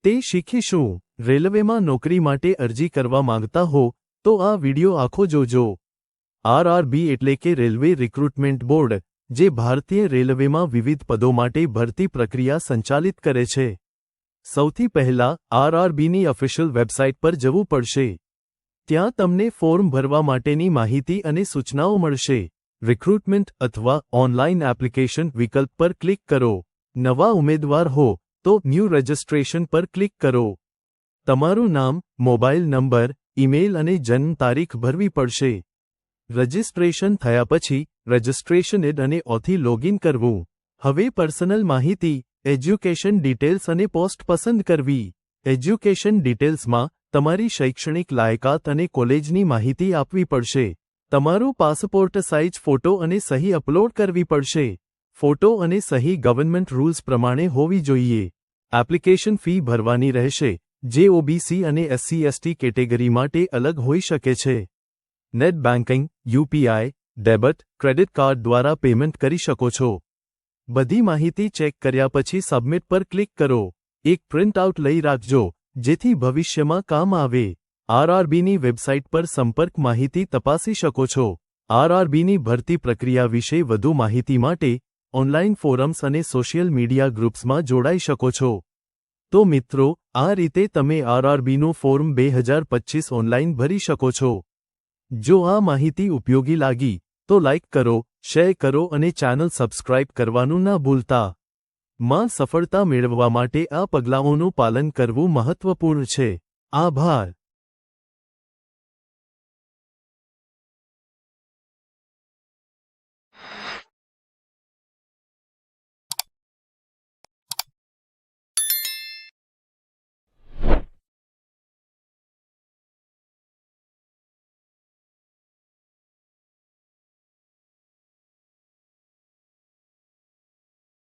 તે શીખીશું। રેલવેમાં નોકરી માટે અરજી કરવા માંગતા હો તો આ વિડિયો આખો જોજો। આરઆરબી એટલે કે રેલવે રિક્રુટમેન્ટ બોર્ડ, જે ભારતીય રેલવેમાં વિવિધ પદો માટે ભરતી પ્રક્રિયા સંચાલિત કરે છે। સૌથી પહેલા આરઆરબીની ઓફિશિયલ વેબસાઇટ પર જવું પડશે। ત્યાં તમને ફોર્મ ભરવા માટેની માહિતી અને સૂચનાઓ મળશે। રિક્રુટમેન્ટ અથવા ઓનલાઇન એપ્લિકેશન વિકલ્પ પર ક્લિક કરો। નવા ઉમેદવાર હો તો ન્યૂ રજિસ્ટ્રેશન પર ક્લિક કરો। તમારું નામ, મોબાઈલ નંબર, ઈમેલ અને જન્મ તારીખ ભરવી પડશે। રજિસ્ટ્રેશન થયા પછી રજિસ્ટ્રેશન એડ અને ઓથી લોગિન કરવું। હવે પર્સનલ માહિતી, એજ્યુકેશન ડિટેલ્સ અને પોસ્ટ પસંદ કરવી। એજ્યુકેશન ડિટેલ્સમાં તમારી શૈક્ષણિક લાયકાત અને કોલેજની માહિતી આપવી પડશે। તમારો પાસપોર્ટ સાઇઝ ફોટો અને સહી અપલોડ કરવી પડશે। ફોટો અને સહી ગવર્નમેન્ટ રૂલ્સ પ્રમાણે હોવી જોઈએ। એપ્લિકેશન ફી ભરવાની રહેશે, જે ઓબીસી અને એસસી/એસટી કેટેગરી માટે અલગ હોઈ શકે છે। Net banking, UPI, debit, credit card દ્વારા પેમેન્ટ કરી શકો છો। બધી માહિતી ચેક કર્યા પછી સબમિટ પર ક્લિક કરો। એક પ્રિન્ટ આઉટ લઈ રાખજો, જેથી ભવિષ્યમાં કામ આવે। આરઆરબીની વેબસાઇટ પર સંપર્ક માહિતી તપાસી શકો છો। આરઆરબીની ભરતી પ્રક્રિયા વિશે વધુ માહિતી માટે ઓનલાઇન ફોરમ્સ અને સોશિયલ મીડિયા ગ્રુપ્સમાં જોડાઈ શકો છો। તો મિત્રો, આ રીતે તમે આરઆરબીનું ફોર્મ 2025 ઓનલાઇન ભરી શકો છો। જો આ માહિતી ઉપયોગી લાગી તો લાઇક કરો, શેર કરો અને ચેનલ સબસ્ક્રાઇબ કરવાનું ના ભૂલતા। માં સફળતા મેળવવા માટે આ પગલાઓનું પાલન કરવું મહત્વપૂર્ણ છે। આભાર।